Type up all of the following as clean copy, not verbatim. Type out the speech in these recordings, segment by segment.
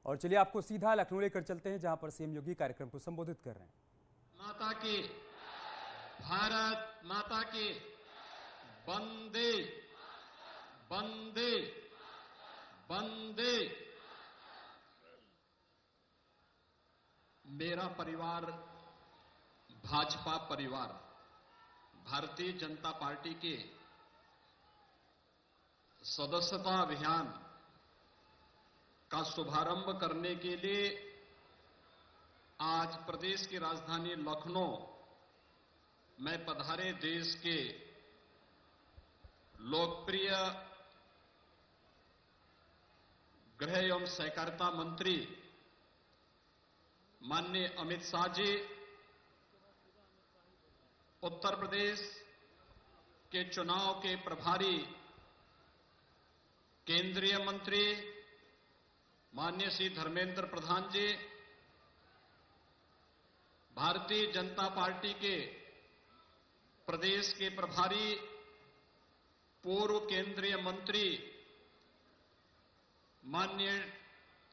और चलिए आपको सीधा लखनऊ लेकर चलते हैं, जहां पर सीएम योगी कार्यक्रम को संबोधित कर रहे हैं। माता की, भारत माता की, वंदे वंदे वंदे। मेरा परिवार भाजपा परिवार भारतीय जनता पार्टी के सदस्यता अभियान का शुभारंभ करने के लिए आज प्रदेश की राजधानी लखनऊ में पधारे देश के लोकप्रिय गृह एवं सहकारिता मंत्री माननीय अमित शाह जी, उत्तर प्रदेश के चुनाव के प्रभारी केंद्रीय मंत्री माननीय श्री धर्मेंद्र प्रधान जी, भारतीय जनता पार्टी के प्रदेश के प्रभारी पूर्व केंद्रीय मंत्री माननीय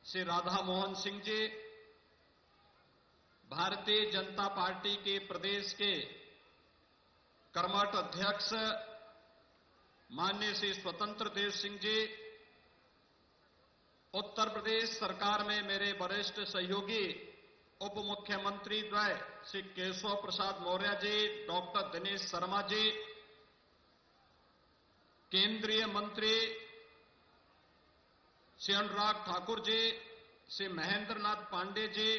श्री राधा मोहन सिंह जी, भारतीय जनता पार्टी के प्रदेश के कर्मठ अध्यक्ष माननीय श्री स्वतंत्र देव सिंह जी, उत्तर प्रदेश सरकार में मेरे वरिष्ठ सहयोगी उप मुख्यमंत्री द्वय श्री केशव प्रसाद मौर्य जी, डॉक्टर दिनेश शर्मा जी, केंद्रीय मंत्री श्री अनुराग ठाकुर जी, श्री महेंद्र नाथ पांडे जी,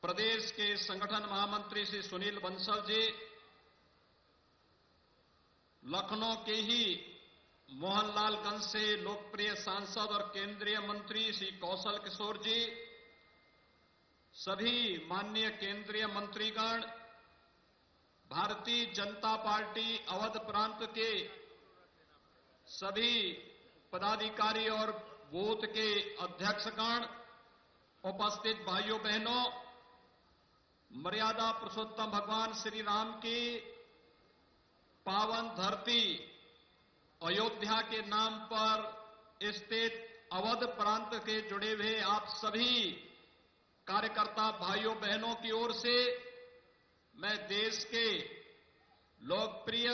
प्रदेश के संगठन महामंत्री श्री सुनील बंसल जी, लखनऊ के ही मोहनलालगंज से लोकप्रिय सांसद और केंद्रीय मंत्री श्री कौशल किशोर जी, सभी माननीय केंद्रीय मंत्रीगण, भारतीय जनता पार्टी अवध प्रांत के सभी पदाधिकारी और बूथ के अध्यक्षगण, उपस्थित भाइयों बहनों, मर्यादा पुरुषोत्तम भगवान श्री राम की पावन धरती अयोध्या के नाम पर स्थित अवध प्रांत के जुड़े हुए आप सभी कार्यकर्ता भाइयों बहनों की ओर से मैं देश के लोकप्रिय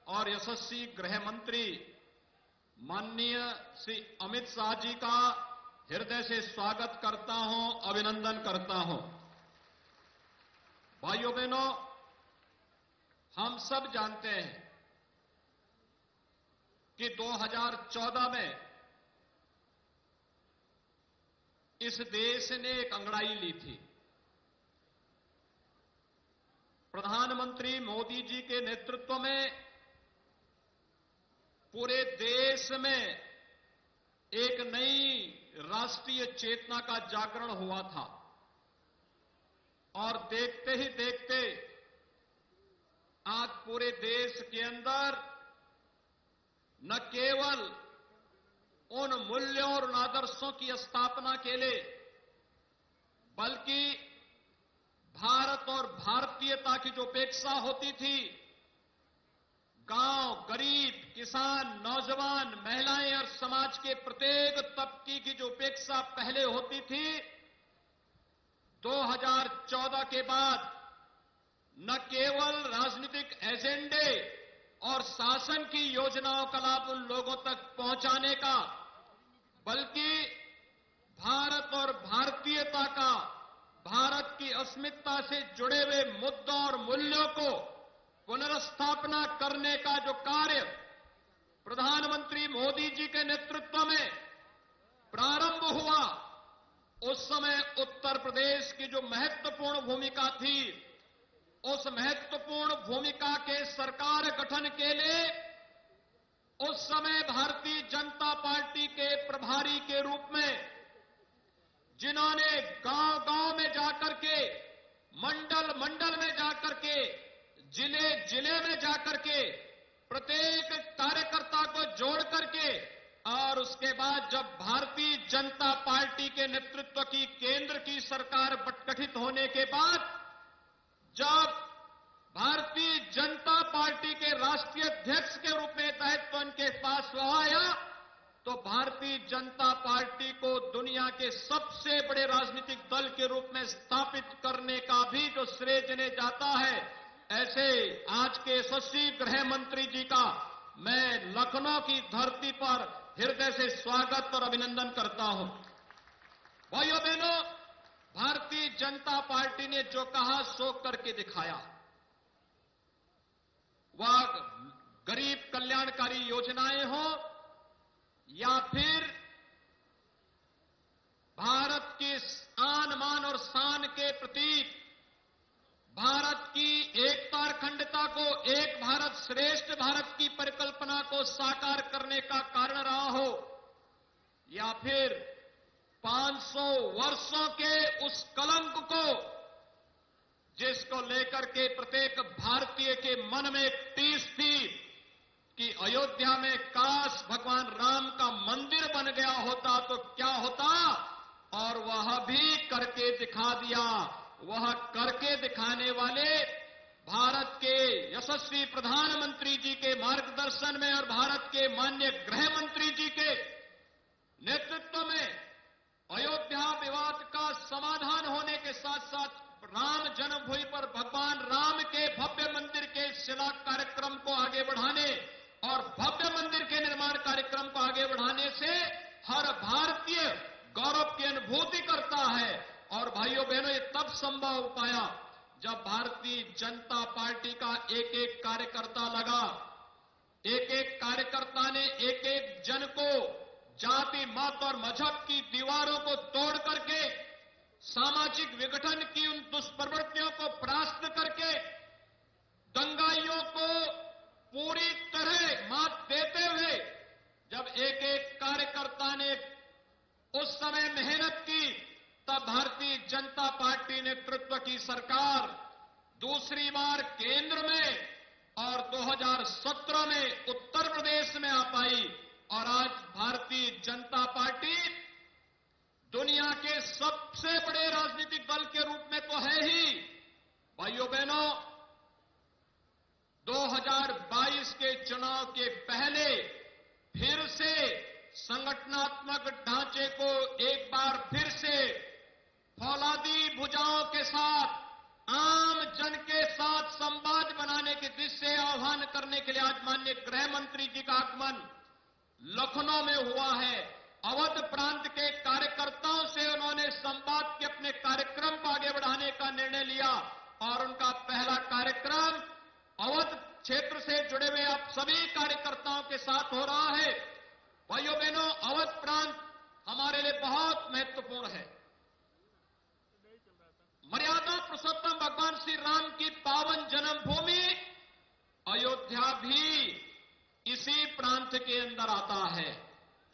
और यशस्वी गृह मंत्री माननीय श्री अमित शाह जी का हृदय से स्वागत करता हूं, अभिनंदन करता हूं। भाइयों बहनों, हम सब जानते हैं कि 2014 में इस देश ने एक अंगड़ाई ली थी। प्रधानमंत्री मोदी जी के नेतृत्व में पूरे देश में एक नई राष्ट्रीय चेतना का जागरण हुआ था और देखते ही देखते आज पूरे देश के अंदर न केवल उन मूल्यों और उन आदर्शों की स्थापना के लिए बल्कि भारत और भारतीयता की जो अपेक्षा होती थी, गांव, गरीब, किसान, नौजवान, महिलाएं और समाज के प्रत्येक तबके की जो अपेक्षा पहले होती थी, 2014 के बाद न केवल राजनीतिक एजेंडे और शासन की योजनाओं का लाभ उन लोगों तक पहुंचाने का, बल्कि भारत और भारतीयता का, भारत की अस्मिता से जुड़े हुए मुद्दों और मूल्यों को पुनर्स्थापना करने का जो कार्य प्रधानमंत्री मोदी जी के नेतृत्व में प्रारंभ हुआ, उस समय उत्तर प्रदेश की जो महत्वपूर्ण भूमिका थी, उस महत्वपूर्ण भूमिका के सरकार गठन के लिए उस समय भारतीय जनता पार्टी के प्रभारी के रूप में जिन्होंने गांव-गांव में जाकर के, मंडल-मंडल में जाकर के, जिले-जिले में जाकर के प्रत्येक कार्यकर्ता को जोड़ करके और उसके बाद जब भारतीय जनता पार्टी के नेतृत्व की केंद्र की सरकार गठित होने के बाद जब भारतीय जनता पार्टी के राष्ट्रीय अध्यक्ष के रूप में दायित्व उनके पास आया, तो भारतीय जनता पार्टी को दुनिया के सबसे बड़े राजनीतिक दल के रूप में स्थापित करने का भी जो श्रेय जिन्हें जाता है, ऐसे आज के यशस्वी गृह मंत्री जी का मैं लखनऊ की धरती पर हृदय से स्वागत और अभिनंदन करता हूं। भाइयों बहनों, भारतीय जनता पार्टी ने जो कहा सो करके दिखाया। वह गरीब कल्याणकारी योजनाएं हो या फिर भारत के आन मान और शान के प्रतीक भारत की एकता और अखंडता को एक भारत श्रेष्ठ भारत की परिकल्पना को साकार करने का कारण रहा हो, या फिर 500 वर्षों के उस कलंक को जिसको लेकर के प्रत्येक भारतीय के मन में एक टीस थी कि अयोध्या में काश भगवान राम का मंदिर बन गया होता तो क्या होता, और वह भी करके दिखा दिया। वह करके दिखाने वाले भारत के यशस्वी प्रधानमंत्री जी के मार्गदर्शन में और भारत के माननीय गृह मंत्री जी के नेतृत्व में अयोध्या विवाद का समाधान होने के साथ साथ राम जन्मभूमि पर भगवान राम के भव्य मंदिर के शिला कार्यक्रम को आगे बढ़ाने और भव्य मंदिर के निर्माण कार्यक्रम को आगे बढ़ाने से हर भारतीय गौरव की अनुभूति करता है। और भाइयों बहनों, ये तब संभव हो पाया जब भारतीय जनता पार्टी का एक एक कार्यकर्ता लगा। एक एक कार्यकर्ता ने एक एक जन को जाति मत और मजहब की दीवारों को तोड़ करके सामाजिक विघटन की उन दुष्प्रवृत्तियों को परास्त करके दंगाइयों को पूरी तरह मात देते हुए जब एक एक कार्यकर्ता ने उस समय मेहनत की, तब भारतीय जनता पार्टी नेतृत्व की सरकार दूसरी बार केंद्र में और 2017 में उत्तर प्रदेश में आ पाई। और आज भारतीय जनता पार्टी दुनिया के सबसे बड़े राजनीतिक दल के रूप में तो है ही। भाइयों बहनों, 2022 के चुनाव के पहले फिर से संगठनात्मक ढांचे को एक बार फिर से फौलादी भुजाओं के साथ आम जन के साथ संवाद बनाने की दिशा से आह्वान करने के लिए आज माननीय गृह मंत्री जी का आगमन लखनऊ में हुआ है। अवध प्रांत के कार्यकर्ताओं से उन्होंने संवाद के अपने कार्यक्रम को आगे बढ़ाने का निर्णय लिया और उनका पहला कार्यक्रम अवध क्षेत्र से जुड़े हुए आप सभी कार्यकर्ताओं के साथ हो रहा है। भाइयों बहनों, अवध प्रांत हमारे लिए बहुत महत्वपूर्ण है। मर्यादा पुरुषोत्तम भगवान श्री राम की पावन जन्मभूमि अयोध्या भी इसी प्रांत के अंदर आता है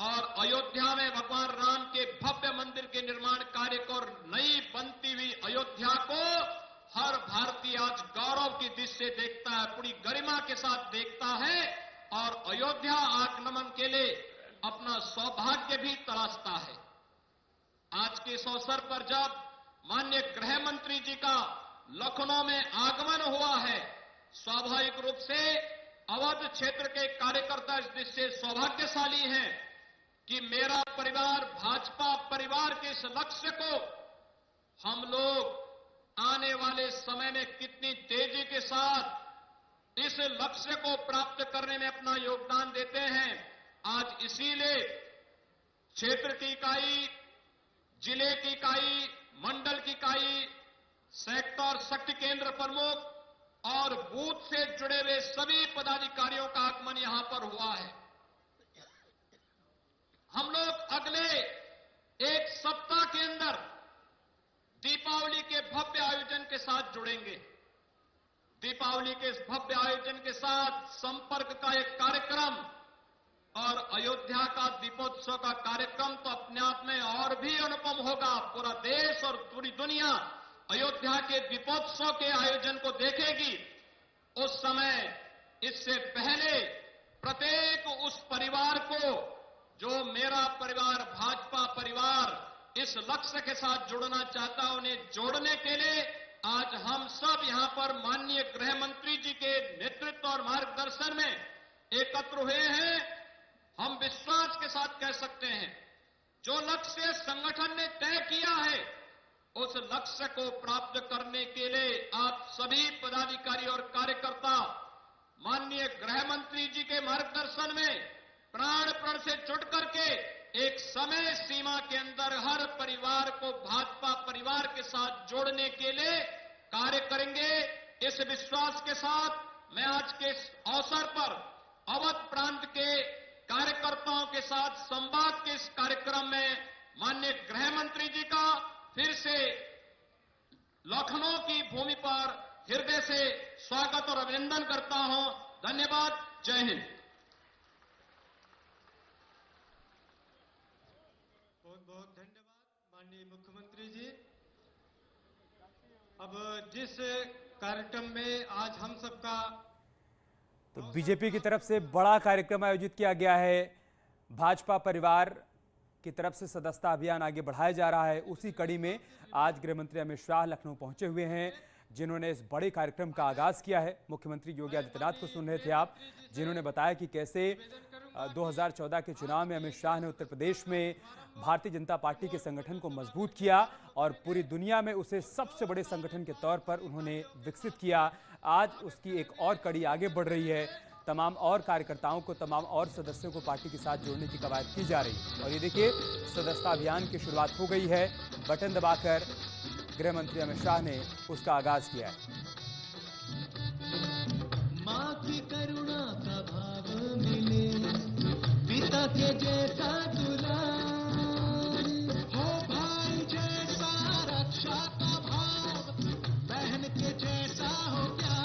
और अयोध्या में भगवान राम के भव्य मंदिर के निर्माण कार्य को और नई बनती हुई अयोध्या को हर भारतीय आज गौरव की दृष्टि से देखता है, पूरी गरिमा के साथ देखता है और अयोध्या आगमन के लिए अपना सौभाग्य भी तलाशता है। आज के इस अवसर पर जब माननीय गृह मंत्री जी का लखनऊ में आगमन हुआ है, स्वाभाविक रूप से अवध क्षेत्र के कार्यकर्ता इस दृष्टि से सौभाग्यशाली हैं कि मेरा परिवार भाजपा परिवार के इस लक्ष्य को हम लोग आने वाले समय में कितनी तेजी के साथ इस लक्ष्य को प्राप्त करने में अपना योगदान देते हैं। आज इसीलिए क्षेत्र की इकाई, जिले की इकाई, मंडल की इकाई, सेक्टर शक्ति केंद्र प्रमुख और बूथ से जुड़े हुए सभी पदाधिकारियों का आगमन यहां पर हुआ है। हम लोग अगले एक सप्ताह के अंदर दीपावली के भव्य आयोजन के साथ जुड़ेंगे। दीपावली के इस भव्य आयोजन के साथ संपर्क का एक कार्यक्रम और अयोध्या का दीपोत्सव का कार्यक्रम तो अपने आप में और भी अनुपम होगा। पूरा देश और पूरी दुनिया अयोध्या के दीपोत्सव के आयोजन को देखेगी। उस समय इससे पहले प्रत्येक उस परिवार को जो मेरा परिवार भाजपा परिवार इस लक्ष्य के साथ जुड़ना चाहता है, उन्हें जोड़ने के लिए आज हम सब यहां पर माननीय गृह मंत्री जी के नेतृत्व और मार्गदर्शन में एकत्र हुए हैं। हम विश्वास के साथ कह सकते हैं लक्ष्य संगठन ने तय किया है, उस लक्ष्य को प्राप्त करने के लिए आप सभी पदाधिकारी और कार्यकर्ता माननीय गृह मंत्री जी के मार्गदर्शन में प्राण प्रण से जुट करके एक समय सीमा के अंदर हर परिवार को भाजपा परिवार के साथ जोड़ने के लिए कार्य करेंगे। इस विश्वास के साथ मैं आज के इस अवसर पर अवध प्रांत के कार्यकर्ताओं के साथ संवाद के इस कार्यक्रम में माननीय गृह मंत्री जी का फिर से लखनऊ की भूमि पर हृदय से स्वागत और अभिनंदन करता हूं। धन्यवाद। जय हिंद। बहुत बहुत धन्यवाद माननीय मुख्यमंत्री जी। अब जिस कार्यक्रम में आज हम सबका तो बीजेपी की तरफ से बड़ा कार्यक्रम आयोजित किया गया है। भाजपा परिवार की तरफ से सदस्यता अभियान आगे बढ़ाया जा रहा है। उसी कड़ी में आज गृह मंत्री अमित शाह लखनऊ पहुंचे हुए हैं, जिन्होंने इस बड़े कार्यक्रम का आगाज किया है। मुख्यमंत्री योगी आदित्यनाथ को सुन रहे थे आप, जिन्होंने बताया कि कैसे 2014 के चुनाव में अमित शाह ने उत्तर प्रदेश में भारतीय जनता पार्टी के संगठन को मजबूत किया और पूरी दुनिया में उसे सबसे बड़े संगठन के तौर पर उन्होंने विकसित किया। आज उसकी एक और कड़ी आगे बढ़ रही है। तमाम और कार्यकर्ताओं को, तमाम और सदस्यों को पार्टी के साथ जोड़ने की कवायद की जा रही है। और ये देखिए, सदस्यता अभियान की शुरुआत हो गई है। बटन दबाकर गृह मंत्री अमित शाह ने उसका आगाज किया है। माँ की करुणा का भाव मिले, पिता के जैसा दुलार हो, भाई जैसा रक्षा का भाव, बहन के जैसा हो प्यार।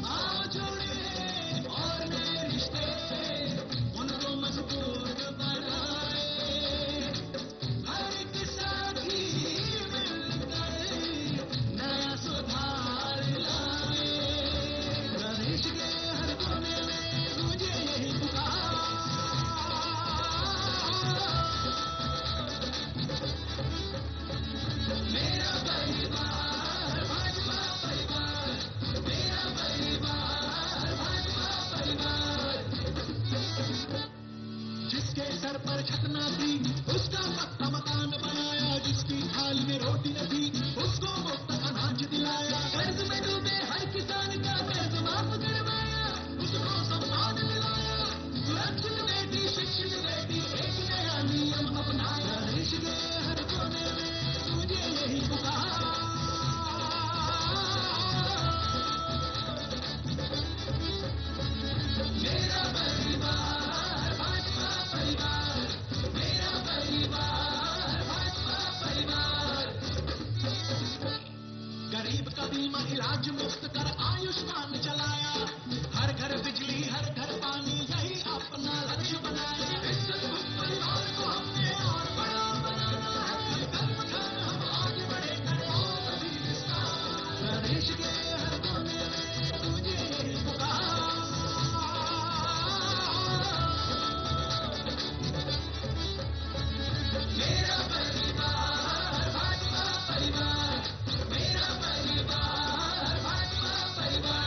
आओ जोड़े और नए रिश्ते उनको मजबूत बनाए, हर एक साथी मिलकर नया सुधार लाए। प्रदेश के हर कोने में मुझे यही पुकार, मेरा परिवार भाजपा परिवार, मेरा परिवार भाजपा परिवार। जिसके सर पर छत न थी उसका पक्का मकान बनाया, जिसकी थाली में रोटी न थी उसको मुफ्त अनाज दिलाया, कर्ज में डूबे हर किसान का कर्ज माफ करवाया, उसको सम्मान दिलाया, सुरक्षित बेटी शिक्षित बेटी एक नया नियम अपनाया। देश के हर कोने में मुझे यही पुकार, मेरा परिवार भाजपा परिवार, मेरा परिवार भाजपा परिवार। गरीब का बीमा इलाज मुफ्त कर आयुष्मान चलाया, हर घर बिजली हर घर पानी यही अपना लक्ष्य बनाया। इस सद्गुण परिवार को हमने और बड़ा बनाना है, कदम उठाकर हम आगे बढ़े करें और भी विस्तार। प्रदेश के हर कोने में मुझे यही पुकार, मेरा परिवार भाजपा परिवार, मेरा परिवार भाजपा परिवार।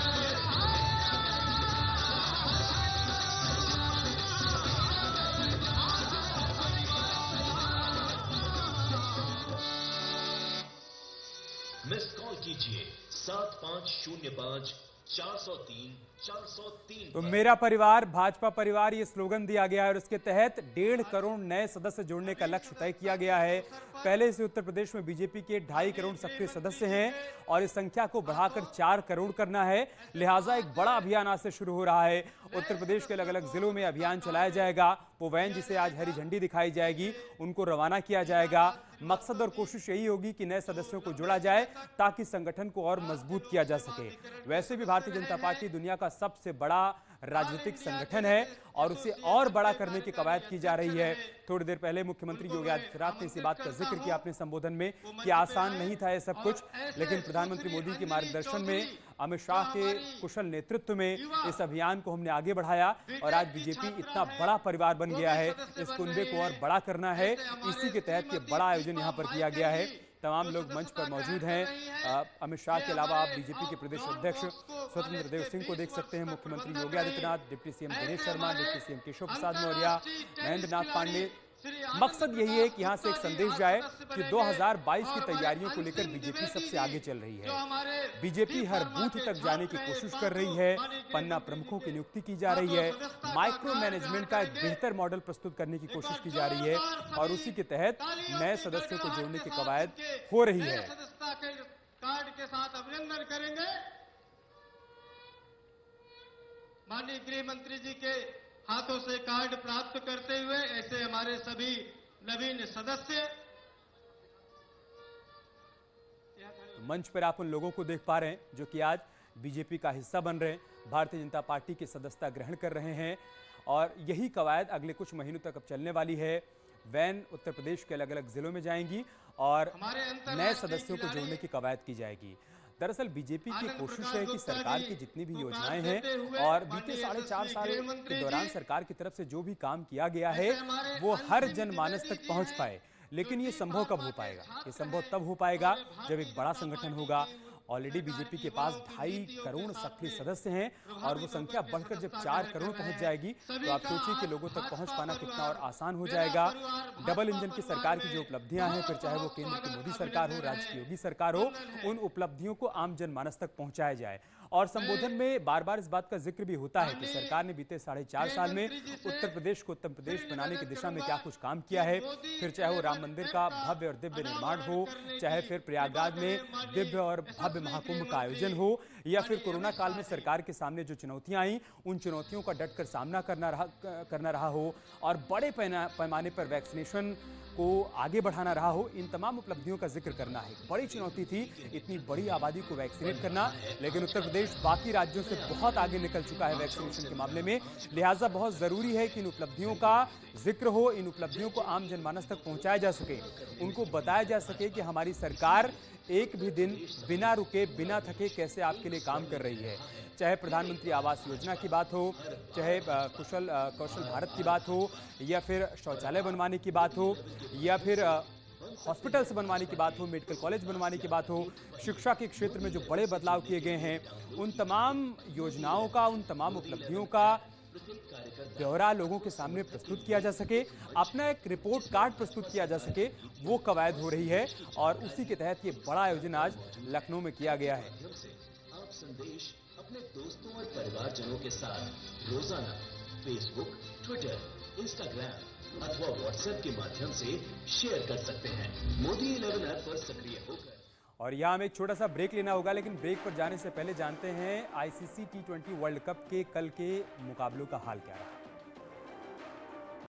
मिस कॉल कीजिए 7505 403 403 तो मेरा परिवार भाजपा परिवार ये स्लोगन दिया गया है और इसके तहत 1.5 करोड़ नए सदस्य जोड़ने का लक्ष्य तय किया गया है। पहले से उत्तर प्रदेश में बीजेपी के 2.5 करोड़ सक्रिय सदस्य हैं और इस संख्या को बढ़ाकर 4 करोड़ करना है। लिहाजा एक बड़ा अभियान आज से शुरू हो रहा है। उत्तर प्रदेश के अलग अलग जिलों में अभियान चलाया जाएगा। वो वैन जिसे आज हरी झंडी दिखाई जाएगी, उनको रवाना किया जाएगा। मकसद और कोशिश यही होगी कि नए सदस्यों को जोड़ा जाए ताकि संगठन को और मजबूत किया जा सके। वैसे भी भारतीय जनता पार्टी दुनिया का सबसे बड़ा राजनीतिक संगठन है और उसे और बड़ा करने की कवायद की जा रही है। थोड़ी देर पहले मुख्यमंत्री योगी आदित्यनाथ ने इसी बात का जिक्र किया अपने संबोधन में कि आसान नहीं था ये सब कुछ, लेकिन प्रधानमंत्री मोदी के मार्गदर्शन में, अमित शाह के कुशल नेतृत्व में इस अभियान को हमने आगे बढ़ाया और आज बीजेपी इतना बड़ा परिवार बन गया है। इस कुनबे को और बड़ा करना है, इसी के तहत ये बड़ा आयोजन यहाँ पर किया गया है। तमाम लोग मंच पर मौजूद हैं। अमित शाह के अलावा आप बीजेपी के प्रदेश अध्यक्ष स्वतंत्र देव सिंह को देख सकते हैं, मुख्यमंत्री Yogi Adityanath, deputy CM Dinesh Sharma, deputy CM Keshav Prasad Maurya, Mahendra Nath Pande, मकसद यही है कि यहां से एक संदेश जाए कि 2022 की तैयारियों को लेकर बीजेपी सबसे आगे चल रही है। बीजेपी हर बूथ तक जाने की कोशिश कर रही है, पन्ना प्रमुखों की नियुक्ति की जा रही है, माइक्रो मैनेजमेंट का एक बेहतर मॉडल प्रस्तुत करने की कोशिश की जा रही है और उसी के तहत नए सदस्यों को जोड़ने की कवायद हो रही है। कार्ड के साथ अभिनंदन करेंगे माननीय गृह मंत्री जी के हाथों से कार्ड प्राप्त करते हुए ऐसे हमारे सभी नवीन सदस्य। मंच पर आप उन लोगों को देख पा रहे हैं जो कि आज बीजेपी का हिस्सा बन रहे हैं, भारतीय जनता पार्टी की सदस्यता ग्रहण कर रहे हैं और यही कवायद अगले कुछ महीनों तक अब चलने वाली है। वैन उत्तर प्रदेश के अलग अलग जिलों में जाएंगी और नए सदस्यों को जोड़ने की कवायद की जाएगी। दरअसल बीजेपी की कोशिश है कि सरकार की जितनी भी योजनाएं हैं और बीते 4.5 साल के दौरान सरकार की तरफ से जो भी काम किया गया है वो हर जनमानस तक पहुंच पाए। लेकिन ये संभव कब हो पाएगा? ये संभव तब हो पाएगा जब एक बड़ा संगठन होगा। ऑलरेडी बीजेपी के पास 2.5 करोड़ सक्रिय सदस्य हैं और वो संख्या बढ़कर जब 4 करोड़ पहुंच जाएगी तो आप सोचिए कि लोगों तक पहुंच पाना कितना और आसान हो जाएगा। डबल इंजन की सरकार की जो उपलब्धियां हैं, फिर चाहे वो केंद्र की मोदी सरकार हो, राज्य की योगी सरकार हो, उन उपलब्धियों को आम जनमानस तक पहुंचाया जाए। और संबोधन में बार बार इस बात का जिक्र भी होता है कि सरकार ने बीते 4.5 साल में उत्तर प्रदेश को उत्तर प्रदेश बनाने की दिशा में क्या कुछ काम किया है। फिर चाहे वो राम मंदिर का भव्य और दिव्य निर्माण हो, चाहे फिर प्रयागराज में दिव्य और भव्य महाकुंभ का आयोजन हो, या फिर कोरोना काल में सरकार के सामने जो चुनौतियां आई उन चुनौतियों का डटकर सामना करना रहा हो और बड़े पैमाने पर वैक्सीनेशन को आगे बढ़ाना रहा हो। इन तमाम उपलब्धियों का जिक्र करना है। बड़ी चुनौती थी इतनी बड़ी आबादी को वैक्सीनेट करना, लेकिन उत्तर प्रदेश बाकी राज्यों से बहुत आगे निकल चुका है वैक्सीनेशन के मामले में। लिहाजा बहुत जरूरी है कि इन उपलब्धियों का जिक्र हो, इन उपलब्धियों को आम जनमानस तक पहुंचाया जा सके, उनको बताया जा सके कि हमारी सरकार एक भी दिन बिना रुके बिना थके कैसे आपके लिए काम कर रही है। चाहे प्रधानमंत्री आवास योजना की बात हो, चाहे कौशल भारत की बात हो, या फिर शौचालय बनवाने की बात हो, या फिर हॉस्पिटल्स बनवाने की बात हो, मेडिकल कॉलेज बनवाने की बात हो, शिक्षा के क्षेत्र में जो बड़े बदलाव किए गए हैं, उन तमाम योजनाओं का, उन तमाम उपलब्धियों का ब्यौरा लोगों के सामने प्रस्तुत किया जा सके, अपना एक रिपोर्ट कार्ड प्रस्तुत किया जा सके, वो कवायद हो रही है और उसी के तहत ये बड़ा आयोजन आज लखनऊ में किया गया है। आप संदेश अपने दोस्तों और परिवारजनों के साथ रोजाना फेसबुक, ट्विटर, इंस्टाग्राम अथवा व्हाट्सएप के माध्यम से शेयर कर सकते हैं। मोदी 11 ऐप पर सक्रिय होकर। और यहाँ हमें एक छोटा सा ब्रेक लेना होगा, लेकिन ब्रेक पर जाने से पहले जानते हैं आईसीसी T20 वर्ल्ड कप के कल के मुकाबलों का हाल क्या रहा।